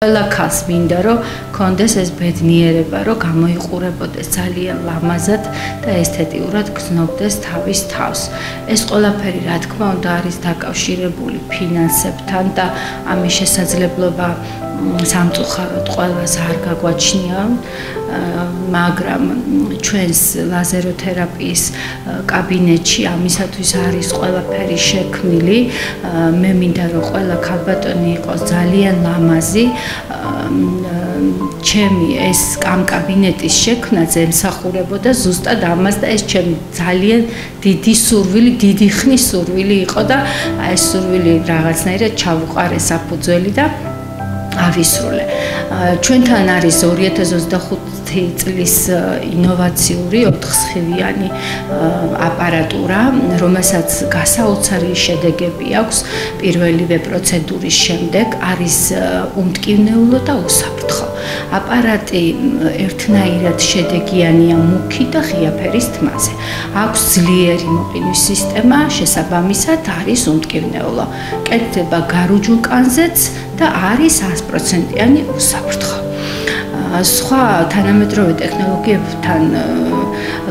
ყველა ქალს მინდა რომ კონდეს ეს ბედნიერება, რომ გამოიყურებოდეს ძალიან ლამაზად და ესთეტიურად გრძნობდეს თავის თავს. ეს ყველაფერი რა თქმა უნდა არის დაკავშირებული ფინანსებთან და ამის შესაძლებლობა სამწუხაროდ ყველას არ გაგვაჩნია, მაგრამ ჩვენს ლაზეროთერაპიის კაბინეტში ამისათვის არის ყველაფერი შექმნილი. მე მინდა რომ ყველა ქალბატონი იყოს ძალიან ლამაზი. ჩემი ეს ამ კაბინეტის შექმნაზე ემსახურებოდა ზუსტად ამას და ეს ჩემი ძალიან დიდი სურვილი, დიდი ხნის სურვილი იყო და ეს სურვილი რაღაცნაირად ჩავუყარე საფუძველი და ავისრულე. ჩვენთან არის 2025 წლის ინოვაციური 4-სხივიანი აპარატურა, რომელსაც გასაოცარი შედეგები აქვს პირველივე პროცედურის შემდეგ, არის უმტკივნეულო და უსაფრთხო. აპარატი ერთნაირად შედეგიანია მუქი და ღია ფერის თმაზე. აქვს ძლიერი მოყინვის სისტემა, შესაბამისად არის უმტკივნეულო. კეთდება გარუჯულ კანზეც და არის 100%-იანი უსაფრთხო. სხვა თანამედროვე ტექნოლოგიებთან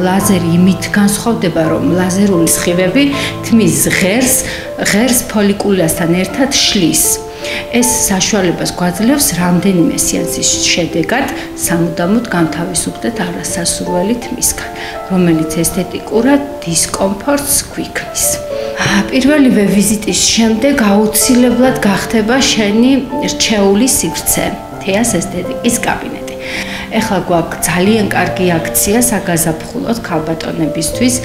ლაზერი იმით განსხვავდება, რომ ლაზერული სხივები თმის ღერს ფოლიკულასთან ერთად შლის. ეს საშუალებას გვაძლევს რამდენიმე სეანსის შედეგად სამუდამოდ განთავისუფლდეთ არასასურველი თმისგან, რომელიც ესთეტიკურად დისკომფორტს გვიქმნის. პირველივე ვიზიტის შემდეგ აუცილებლად გახდება შენი რჩეული სივრცე, თეას ესთეტიკის კაბინეტი. ეხლა გვაქვს ძალიან კარგი აქცია საგაზაფხულოდ ქალბატონებისთვის,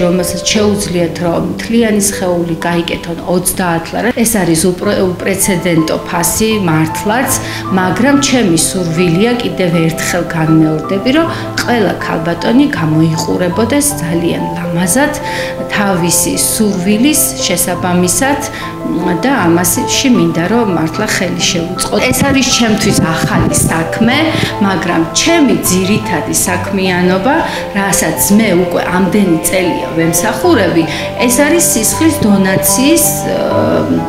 რომელსაც შეუძლიათ რომ მთლიანი სხეული გაიკეთონ 30 ლარად. ეს არის უპრეცედენტო ფასი მართლაც, მაგრამ ჩემი სურვილია კიდევ ერთხელ განმეორდები, რომ ყველა ქალბატონი გამოიყურებოდეს ძალიან ლამაზად თავისი სურვილის შესაბამისად და ამასში მინდა რომ მართლა ხელი შევუწყო. ეს არის ჩემთვის ახალი საქმე, მაგრამ ჩემი ძირითადი საქმიანობა, რასაც მე უკვე ამდენი წელია ვემსახურები, ეს არის სისხლის დონაციის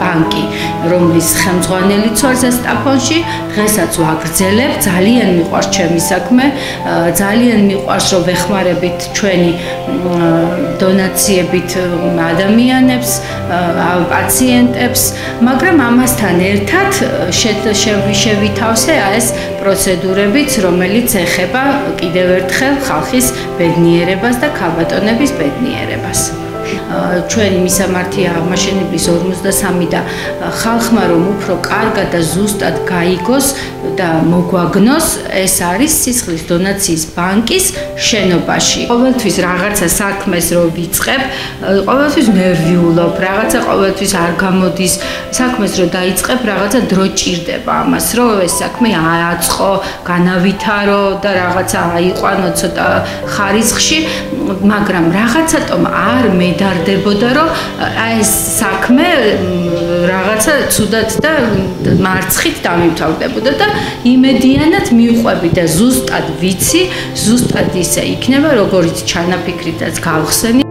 ბანკი, რომლის ხელმძღვანელიც ვარ ზესტაფონში, დღესაც ვაგრძელებ, ძალიან მიყვარს ჩემი საქმე, ძალიან მიყვარს რომ ვეხმარებით ჩვენი დონაციებით ადამიანებს, პაციენტებს, მაგრამ ამასთან ერთად შევითავსე ეს პროცედურებიც, რომელიც ეხება კიდევ ერთხელ ხალხის ბედნიერებას და ქალბატონების ბედნიერებას. ჩვენი მისამართია აღმაშენებლის 53 და ხალხმა რომ უფრო კარგად და ზუსტად გაიგოს და მოგვაგნოს, ეს არის სისხლის დონაციის ბანკის შენობაში. ყოველთვის რაღაცა საქმეს რო ვიწყებ, ყოველთვის ნერვიულობ, რაღაცა ყოველთვის არ გამოდის, საქმეს რო დაიწყებ, რაღაცა დრო ჭირდება ამას, რომ ეს საქმე ააწყო, განავითარო და რაღაცა აიყვანო ცოტა ხარისხში, მაგრამ რაღაცატომ არ მედარდებოდა, რომ ეს საქმე რაღაცა ცუდად და მარცხით დამიმთავრდებოდა და იმედიანად მივყვები და ზუსტად ვიცი, ზუსტად ისე იქნება, როგორიც ჩანაფიქრითაც გავხსენი.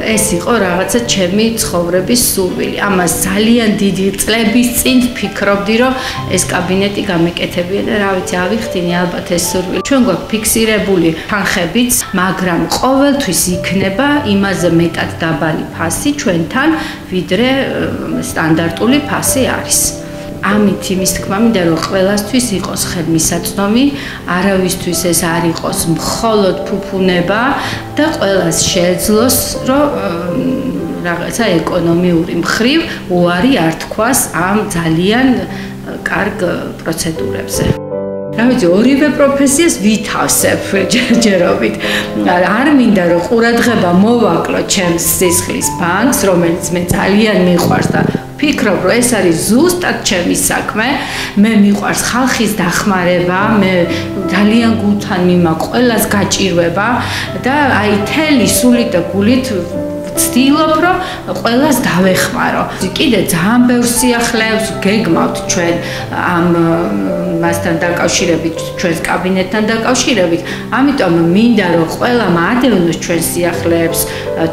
ეს იყო რაღაცა ჩემი ცხოვრების სურვილი. ამას ძალიან დიდი წლების წინ ვფიქრობდი, რომ ეს კაბინეტი გამეკეთებია და რა ვიცი, ავიხდინე ალბათ ეს სურვილი. ჩვენ გვაქვს ფიქსირებული თანხებიც, მაგრამ ყოველთვის იქნება იმაზე მეტად დაბალი ფასი ჩვენთან, ვიდრე სტანდარტული ფასი არის. ამით იმის თქმა მინდა რომ ყველასთვის იყოს ხელმისაწვდომი, არავისთვის ეს არ იყოს მხოლოდ ფუფუნება და ყველას შეეძლოს რომ რაღაცა ეკონომიური მხრივ უარი არ თქვას ამ ძალიან კარგ პროცედურებზე. რა ვიცი, ორივე პროფესიას ვითავსებ ჯერჯერობით. არ მინდა რომ ყურადღება მოვაკლო ჩემს სისხლის ბანკს, რომელიც მე ძალიან მიყვარს და ფიქრობ, რომ ეს არის ზუსტად ჩემი საქმე, მე მიყვარს ხალხის დახმარება, მე ძალიან გულთან მიმაქვს ყველას გაჭირვება და აი თელი სულით და გულით ვცდილობ, რომ ყველას დავეხმარო. კიდე ძალიან ბევრ სიახლეებს გეგმავთ ჩვენ ამ მასთან დაკავშირებით, ჩვენს კაბინეტთან დაკავშირებით. ამიტომ მინდა რომ ყველამ ადევნოს ჩვენ სიახლეებს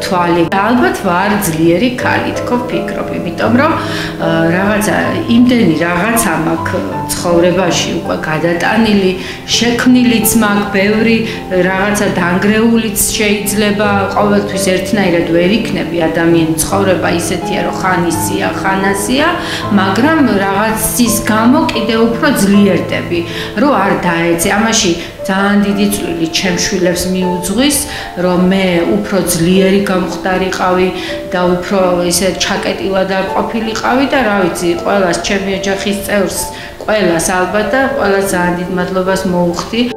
თვალი. ალბათ ვარ ძლიერი ქალი, თქო ვფიქრობ, იმიტომ რომ რაღაცა იმდენი რაღაცა მაქვს ცხოვრებაში უკვე გადატანილი, შექმნილიც მაქვს, ბევრი რაღაცა დანგრეულიც შეიძლება ყოველთვის ერთნაირად ვერ იქნები ადამიანის ცხოვრება ისეთია რომ ხან ისია, ხან ასია, მაგრამ რაღაცის გამო კიდევ უფრო ძლიერდები, რომ არ დაეცე. ამაში ძალიან დიდი წვლილი ჩემს შვილებს მიუძღვის, რომ მე უფრო ძლიერი გამხდარიყავი და უფრო ისე ჩაკეტილად არ ყოფილიყავი და რა ვიცი, ყველას ჩემი ოჯახის წევრს, ყველას ალბათ და ყველას ძალიან დიდ მადლობას მოუხდი.